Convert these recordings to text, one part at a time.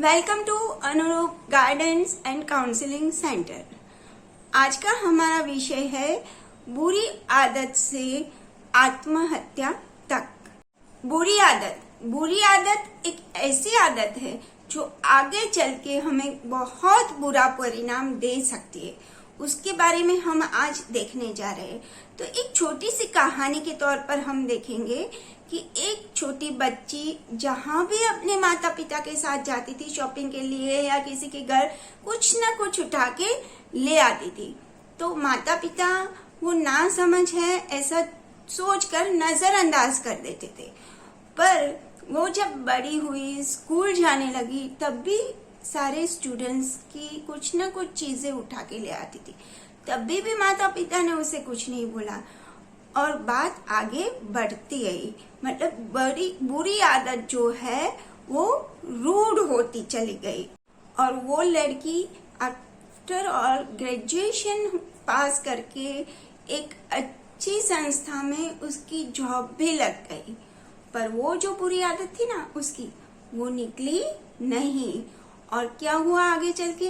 Welcome to अनुरूप guidance and counselling centre. आज का हमारा विषय है बुरी आदत से आत्महत्या तक। बुरी आदत एक ऐसी आदत है जो आगे चल के हमें बहुत बुरा परिणाम दे सकती है। उसके बारे में हम आज देखने जा रहे हैं। तो एक छोटी सी कहानी के तौर पर हम देखेंगे कि एक छोटी बच्ची जहां भी अपने माता पिता के साथ जाती थी शॉपिंग के लिए या किसी के घर कुछ ना कुछ उठा के ले आती थी, तो माता पिता वो ना समझ है ऐसा सोचकर नजरअंदाज कर देते थे। पर वो जब बड़ी हुई, स्कूल जाने लगी, तब भी सारे स्टूडेंट्स की कुछ ना कुछ चीजें उठा के ले आती थी। तब भी माता पिता ने उसे कुछ नहीं बोला और बात आगे बढ़ती गई। मतलब बुरी आदत जो है वो रूड होती चली गई और वो लड़की आफ्टर और ग्रेजुएशन पास करके एक अच्छी संस्था में उसकी जॉब भी लग गई। पर वो जो बुरी आदत थी ना उसकी, वो निकली नहीं। और क्या हुआ आगे चल के,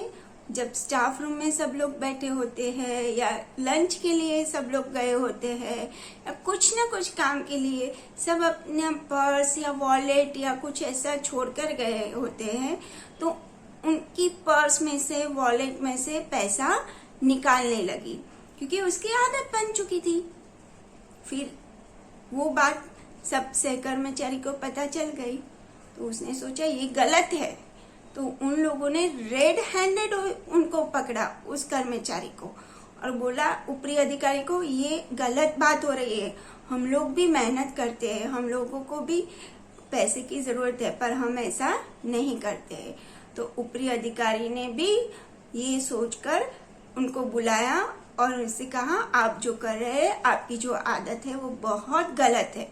जब स्टाफ रूम में सब लोग बैठे होते हैं या लंच के लिए सब लोग गए होते हैं या कुछ ना कुछ काम के लिए सब अपना पर्स या वॉलेट या कुछ ऐसा छोड़कर गए होते हैं, तो उनकी पर्स में से, वॉलेट में से पैसा निकालने लगी क्योंकि उसकी आदत बन चुकी थी। फिर वो बात सब सहकर्मचारी को पता चल गई, तो उसने सोचा ये गलत है। तो उन लोगों ने रेड हैंडेड उनको पकड़ा, उस कर्मचारी को, और बोला ऊपरी अधिकारी को ये गलत बात हो रही है, हम लोग भी मेहनत करते हैं, हम लोगों को भी पैसे की जरूरत है, पर हम ऐसा नहीं करते हैं। तो ऊपरी अधिकारी ने भी ये सोचकर उनको बुलाया और उनसे कहा आप जो कर रहे हैं, आपकी जो आदत है वो बहुत गलत है।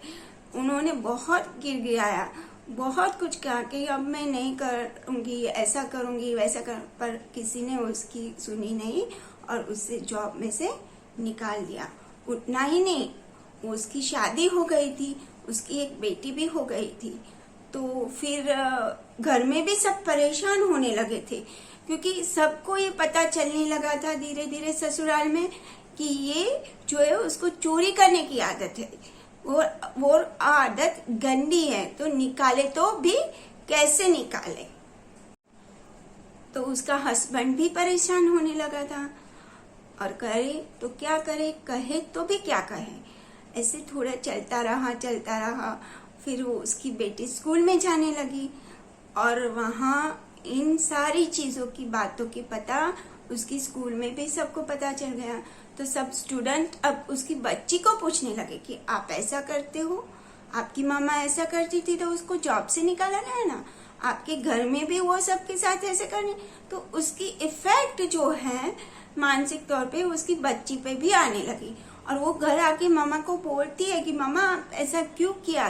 उन्होंने बहुत गिड़गिड़ाया, बहुत कुछ कहा कि अब मैं नहीं करूंगी, ऐसा करूंगी, वैसा कर, पर किसी ने उसकी सुनी नहीं और उससे जॉब में से निकाल दिया। उतना ही नहीं, उसकी शादी हो गई थी, उसकी एक बेटी भी हो गई थी। तो फिर घर में भी सब परेशान होने लगे थे क्योंकि सबको ये पता चलने लगा था धीरे धीरे ससुराल में कि ये जो है उसको चोरी करने की आदत है, वो आदत गंदी है, तो निकाले तो भी कैसे निकाले। तो उसका हस्बैंड भी परेशान होने लगा था और करे तो क्या करे, कहे तो भी क्या कहे। ऐसे थोड़ा चलता रहा। फिर वो उसकी बेटी स्कूल में जाने लगी और वहां इन सारी चीजों की बातों की पता उसकी स्कूल में भी सबको पता चल गया। तो सब स्टूडेंट अब उसकी बच्ची को पूछने लगे कि आप ऐसा करते हो, आपकी मामा ऐसा करती थी तो उसको जॉब से निकाला गया ना, आपके घर में भी वो सबके साथ ऐसे करने। तो उसकी इफेक्ट जो है मानसिक तौर पे उसकी बच्ची पे भी आने लगी और वो घर आके मामा को बोलती है कि मामा ऐसा क्यों किया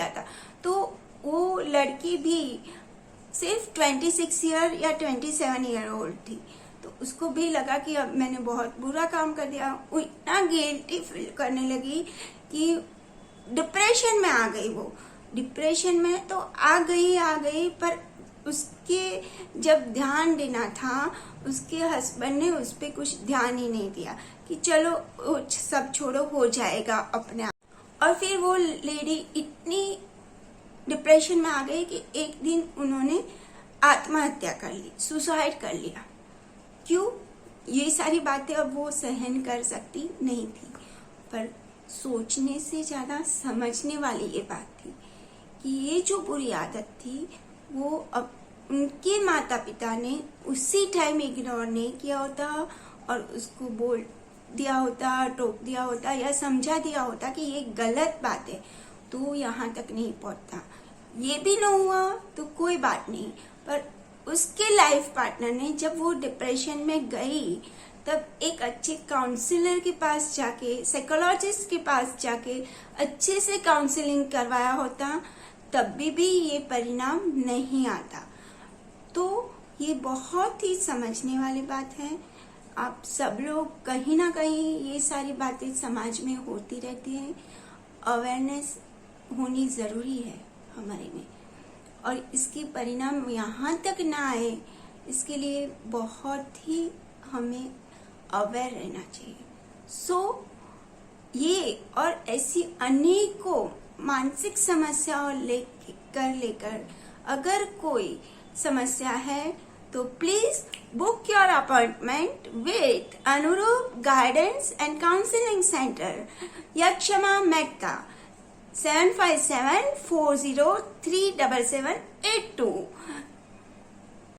था। तो वो लड़की भी सिर्फ 26 ईयर या 27 ईयर ओल्ड थी। तो उसको भी लगा कि अब मैंने बहुत बुरा काम कर दिया। वो इतना गिल्टी फील करने लगी कि डिप्रेशन में आ गई। वो डिप्रेशन में तो आ गई, पर उसके जब ध्यान देना था उसके हस्बैंड ने उस पर कुछ ध्यान ही नहीं दिया कि चलो सब छोड़ो, हो जाएगा अपने आप। और फिर वो लेडी इतनी डिप्रेशन में आ गई कि एक दिन उन्होंने आत्महत्या कर ली, सुसाइड कर लिया। क्यों? ये सारी बातें अब वो सहन कर सकती नहीं थी, पर सोचने से ज्यादा समझने वाली ये बात थी कि ये जो बुरी आदत थी वो अब उनके माता पिता ने उसी टाइम इग्नोर नहीं किया होता और उसको बोल दिया होता, टोक दिया होता या समझा दिया होता कि ये गलत बात है, तो यहाँ तक नहीं पहुंचता। ये भी न हुआ तो कोई बात नहीं, पर उसके लाइफ पार्टनर ने जब वो डिप्रेशन में गई तब एक अच्छे काउंसलर के पास जाके, साइकोलॉजिस्ट के पास जाके अच्छे से काउंसलिंग करवाया होता, तब भी ये परिणाम नहीं आता। तो ये बहुत ही समझने वाली बात है। आप सब लोग कहीं ना कहीं ये सारी बातें समाज में होती रहती है, अवेयरनेस होनी जरूरी है हमारे में। और इसकी परिणाम यहाँ तक ना आए, इसके लिए बहुत ही हमें अवेयर रहना चाहिए। ये और ऐसी अनेकों मानसिक समस्याओं लेकर अगर कोई समस्या है तो please book your appointment with Anuroop guidance and counselling centre, यक्षमा मेक्का, 7574037782।